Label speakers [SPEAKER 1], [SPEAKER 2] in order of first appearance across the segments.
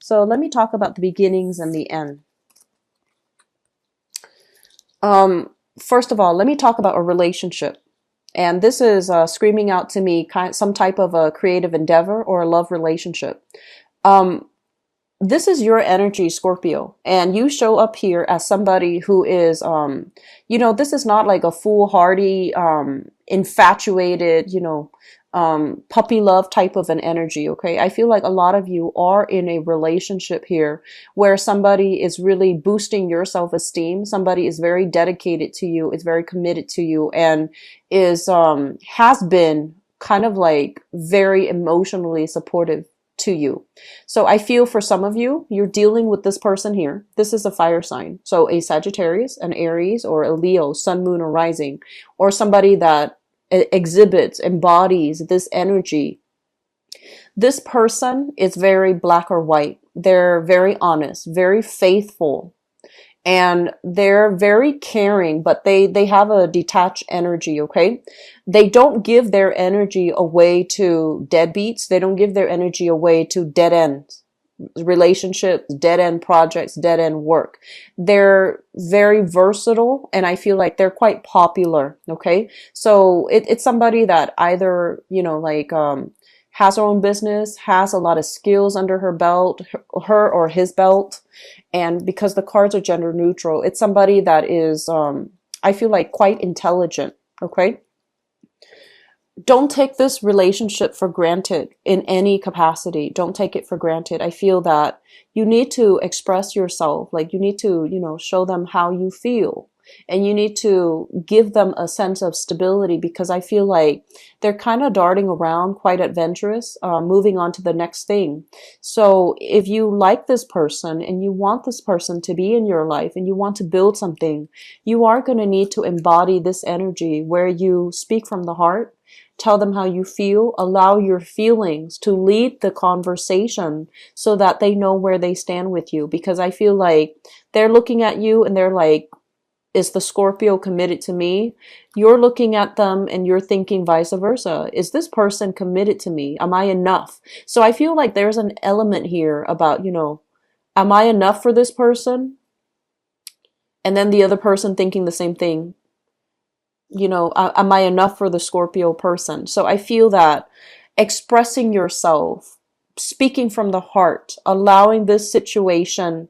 [SPEAKER 1] So let me talk about the beginnings and the end. First of all, let me talk about a relationship. And this is screaming out to me some type of a creative endeavor or a love relationship. Um, this is your energy, Scorpio, and you show up here as somebody who is, this is not like a foolhardy, infatuated, puppy love type of an energy. Okay. I feel like a lot of you are in a relationship here where somebody is really boosting your self-esteem. Somebody is very dedicated to you, is very committed to you, and has been kind of like very emotionally supportive to you. So I feel for some of you, you're dealing with this person here. This is a fire sign. So a Sagittarius, an Aries, or a Leo, sun, moon, or rising, or somebody that exhibits, embodies this energy. This person is very black or white. They're very honest, very faithful, and they're very caring, but they have a detached energy. Okay. They don't give their energy away to deadbeats. They don't give their energy away to dead ends relationships, dead end projects, dead end work. They're very versatile, and I feel like they're quite popular. Okay. So it's somebody that either, has her own business, has a lot of skills under her belt, her or his belt. And because the cards are gender neutral, it's somebody that is, I feel like, quite intelligent. Okay. Don't take this relationship for granted in any capacity. Don't take it for granted. I feel that you need to express yourself. Like you need to, show them how you feel. And you need to give them a sense of stability, because I feel like they're kind of darting around, quite adventurous, moving on to the next thing. So if you like this person and you want this person to be in your life and you want to build something, you are going to need to embody this energy where you speak from the heart. Tell them how you feel. Allow your feelings to lead the conversation so that they know where they stand with you. Because I feel like they're looking at you and they're like, is the Scorpio committed to me? You're looking at them and you're thinking vice versa. Is this person committed to me? Am I enough? So I feel like there's an element here about, am I enough for this person? And then the other person thinking the same thing. Am I enough for the Scorpio person? So I feel that expressing yourself, speaking from the heart, allowing this situation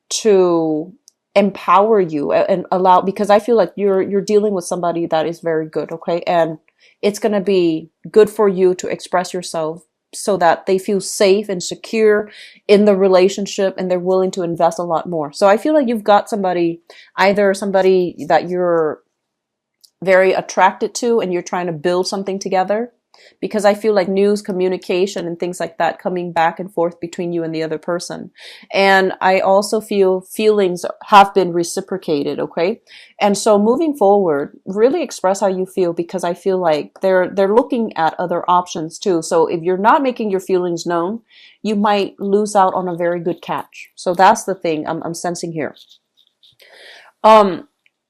[SPEAKER 1] to empower you and allow, because I feel like you're dealing with somebody that is very good. Okay. And it's going to be good for you to express yourself so that they feel safe and secure in the relationship and they're willing to invest a lot more. So I feel like you've got either somebody that you're very attracted to and you're trying to build something together, because I feel like news, communication, and things like that coming back and forth between you and the other person. And I also feel feelings have been reciprocated. Okay. And so moving forward, really express how you feel, because I feel like they're looking at other options too. So if you're not making your feelings known, you might lose out on a very good catch. So that's the thing I'm sensing here.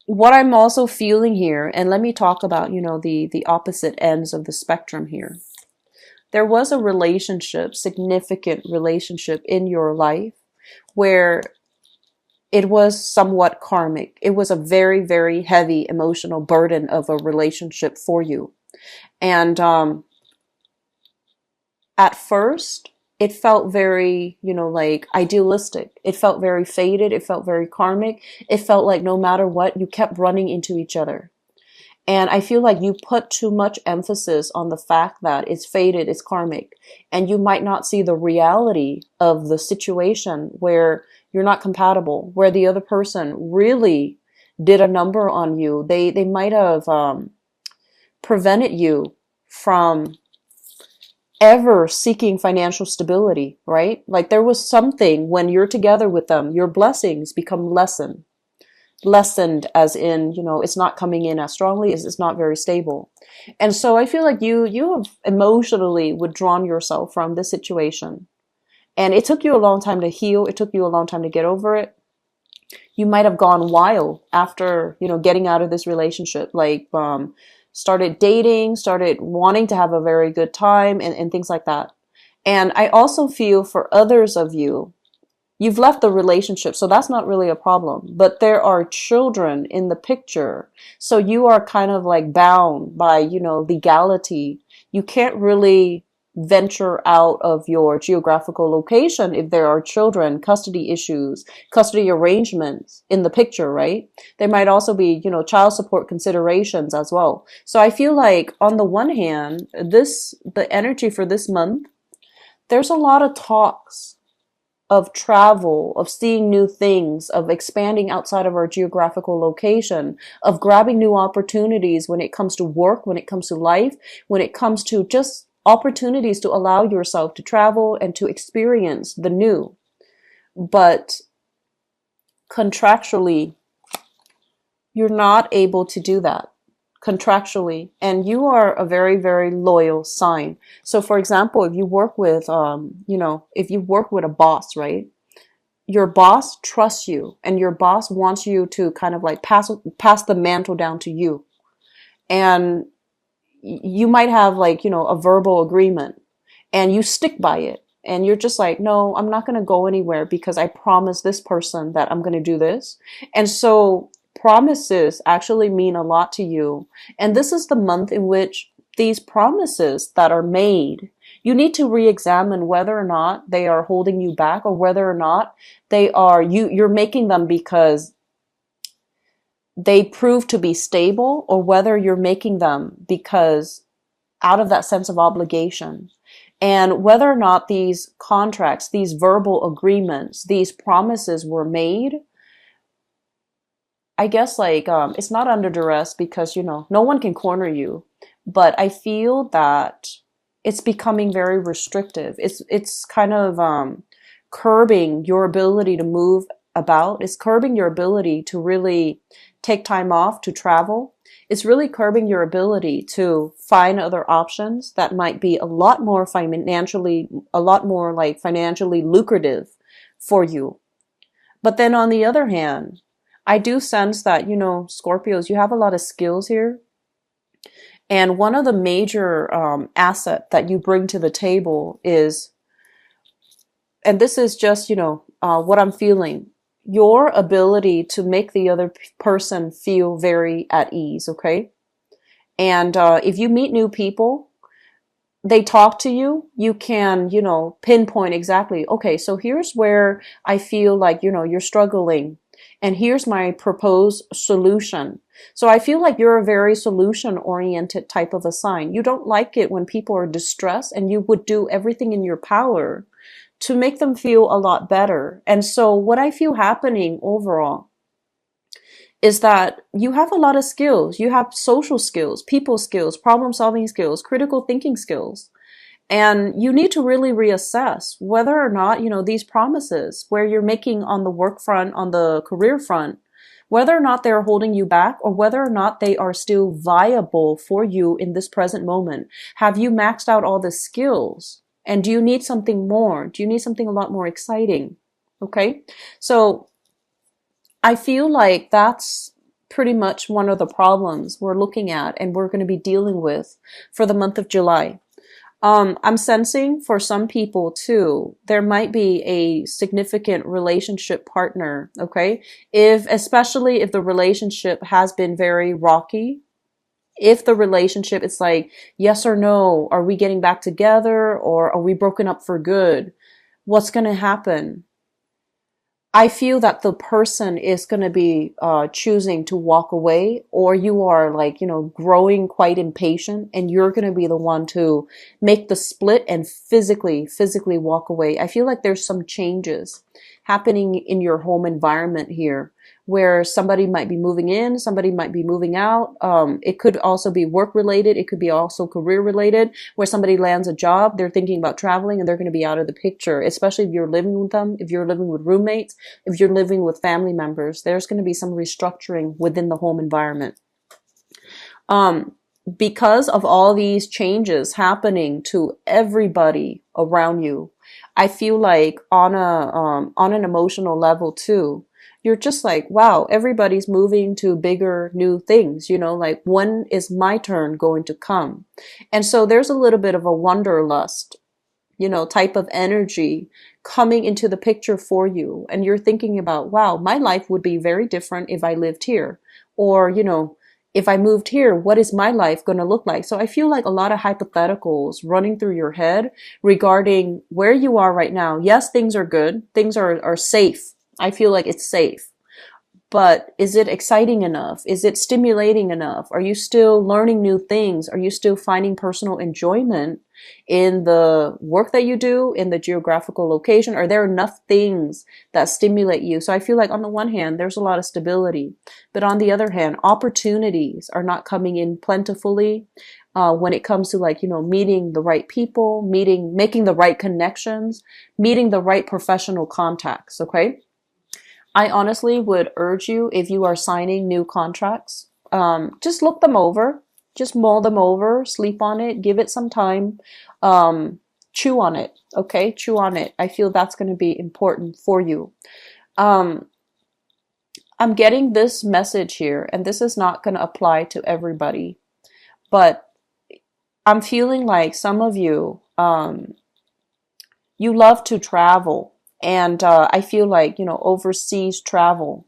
[SPEAKER 1] What I'm also feeling here, and let me talk about, the opposite ends of the spectrum here. There was a relationship, significant relationship in your life where it was somewhat karmic. It was a very, very heavy emotional burden of a relationship for you. And at first, it felt very, idealistic. It felt very faded. It felt very karmic. It felt like no matter what, you kept running into each other. And I feel like you put too much emphasis on the fact that it's faded, it's karmic, and you might not see the reality of the situation where you're not compatible, where the other person really did a number on you. They might have prevented you from ever seeking financial stability, right? Like there was something when you're together with them, your blessings become lessened as in, it's not coming in as strongly, it's not very stable. And so I feel like you have emotionally withdrawn yourself from this situation. And it took you a long time to heal. It took you a long time to get over it. You might have gone wild after, getting out of this relationship, like, started dating, started wanting to have a very good time and things like that. And I also feel for others of you, You've left the relationship, so that's not really a problem. But there are children in the picture. So you are kind of like bound by, legality. You can't really venture out of your geographical location if there are children, custody issues, custody arrangements in the picture, right? There might also be, child support considerations as well. So I feel like on the one hand, the energy for this month, there's a lot of talks of travel, of seeing new things, of expanding outside of our geographical location, of grabbing new opportunities when it comes to work, when it comes to life, when it comes to just opportunities to allow yourself to travel and to experience the new. But contractually, you're not able to do that contractually, and you are a very, very loyal sign. So for example, if you work with if you work with a boss, right, your boss trusts you and your boss wants you to kind of like pass the mantle down to you, and you might have like a verbal agreement and you stick by it, and you're just like, no, I'm not going to go anywhere because I promised this person that I'm going to do this. And so promises actually mean a lot to you. And this is the month in which these promises that are made, you need to re-examine whether or not they are holding you back, or whether or not you're making them because they prove to be stable, or whether you're making them because out of that sense of obligation. And whether or not these contracts, these verbal agreements, these promises were made, I guess like it's not under duress because no one can corner you, but I feel that it's becoming very restrictive. It's kind of curbing your ability to move about. It's curbing your ability to really take time off to travel. It's really curbing your ability to find other options that might be a lot more financially lucrative for you. But then on the other hand, I do sense that, Scorpios, you have a lot of skills here. And one of the major asset that you bring to the table is, and this is just, what I'm feeling, your ability to make the other person feel very at ease, okay? And if you meet new people, they talk to you, you can, pinpoint exactly, okay, so here's where I feel like, you're struggling. And here's my proposed solution. So I feel like you're a very solution-oriented type of a sign. You don't like it when people are distressed, and you would do everything in your power to make them feel a lot better. And so what I feel happening overall is that you have a lot of skills. You have social skills, people skills, problem-solving skills, critical thinking skills. And you need to really reassess whether or not, these promises where you're making on the work front, on the career front, whether or not they're holding you back, or whether or not they are still viable for you in this present moment. Have you maxed out all the skills? And do you need something more? Do you need something a lot more exciting? Okay. So I feel like that's pretty much one of the problems we're looking at and we're going to be dealing with for the month of July. I'm sensing for some people too, there might be a significant relationship partner, okay? Especially if the relationship has been very rocky, if the relationship is like, yes or no, are we getting back together, or are we broken up for good? What's going to happen? I feel that the person is going to be choosing to walk away, or you are like, growing quite impatient, and you're going to be the one to make the split and physically walk away. I feel like there's some changes happening in your home environment here, where somebody might be moving in, somebody might be moving out. It could also be work related. It could be also career related, where somebody lands a job, they're thinking about traveling, and they're going to be out of the picture, especially if you're living with them, if you're living with roommates, if you're living with family members. There's going to be some restructuring within the home environment. Because of all these changes happening to everybody around you, I feel like on an emotional level too, you're just like, wow, everybody's moving to bigger new things, like when is my turn going to come? And so there's a little bit of a wanderlust type of energy coming into the picture for you. And you're thinking about, wow, my life would be very different if I lived here. Or, if I moved here, what is my life going to look like? So I feel like a lot of hypotheticals running through your head regarding where you are right now. Yes, things are good. Things are safe. I feel like it's safe. But is it exciting enough? Is it stimulating enough? Are you still learning new things? Are you still finding personal enjoyment in the work that you do, in the geographical location? Are there enough things that stimulate you? So I feel like on the one hand, there's a lot of stability, but on the other hand, opportunities are not coming in plentifully. When it comes to meeting the right people, making the right connections, meeting the right professional contacts. Okay. I honestly would urge you, if you are signing new contracts, just look them over, just mull them over, sleep on it, give it some time, chew on it. Okay, chew on it. I feel that's going to be important for you. I'm getting this message here, and this is not going to apply to everybody, but I'm feeling like some of you, you love to travel. And I feel like, overseas travel.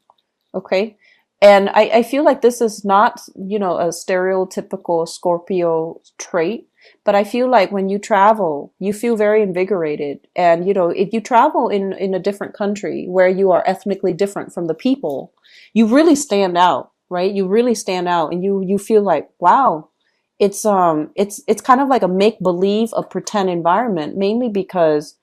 [SPEAKER 1] Okay. And I feel like this is not, a stereotypical Scorpio trait, but I feel like when you travel, you feel very invigorated. And, if you travel in a different country where you are ethnically different from the people, you really stand out, right? You really stand out, and you feel like, wow, it's kind of like a make believe, a pretend environment, mainly because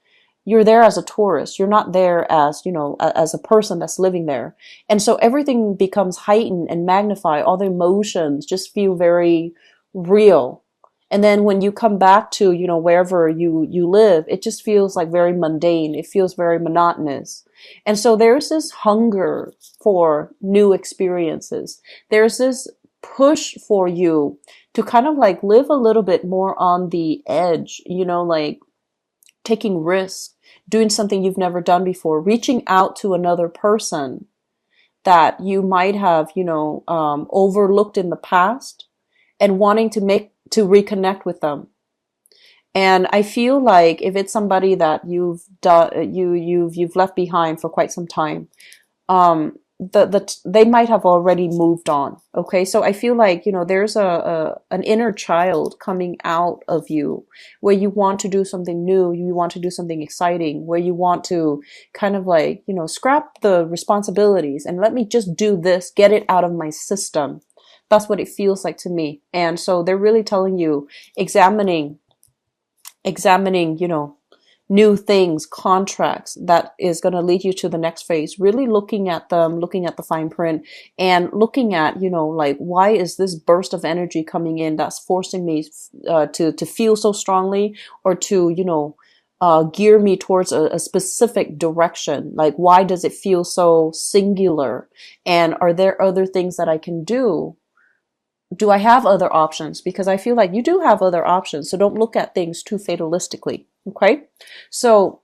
[SPEAKER 1] you're there as a tourist. You're not there as, as a person that's living there. And so everything becomes heightened and magnified. All the emotions just feel very real. And then when you come back to, wherever you live, it just feels like very mundane. It feels very monotonous. And so there's this hunger for new experiences. There's this push for you to kind of live a little bit more on the edge, taking risks, doing something you've never done before, reaching out to another person that you might have, overlooked in the past, and wanting to reconnect with them. And I feel like if it's somebody that you've left behind for quite some time, they might have already moved on. Okay. So I feel like, there's an inner child coming out of you where you want to do something new. You want to do something exciting, where you want to kind of scrap the responsibilities and let me just do this, get it out of my system. That's what it feels like to me. And so they're really telling you, examining, new things, contracts that is going to lead you to the next phase, really looking at them, looking at the fine print, and looking at, why is this burst of energy coming in that's forcing me to feel so strongly, or to, gear me towards a specific direction? Like, why does it feel so singular? And are there other things that I can do? Do I have other options? Because I feel like you do have other options. So don't look at things too fatalistically. Okay. So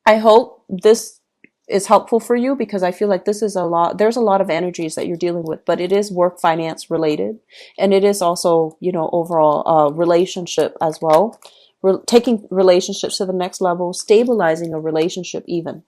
[SPEAKER 1] I hope this is helpful for you, because I feel like there's a lot of energies that you're dealing with, but it is work finance related. And it is also, overall, relationship as well. Taking relationships to the next level, stabilizing a relationship even.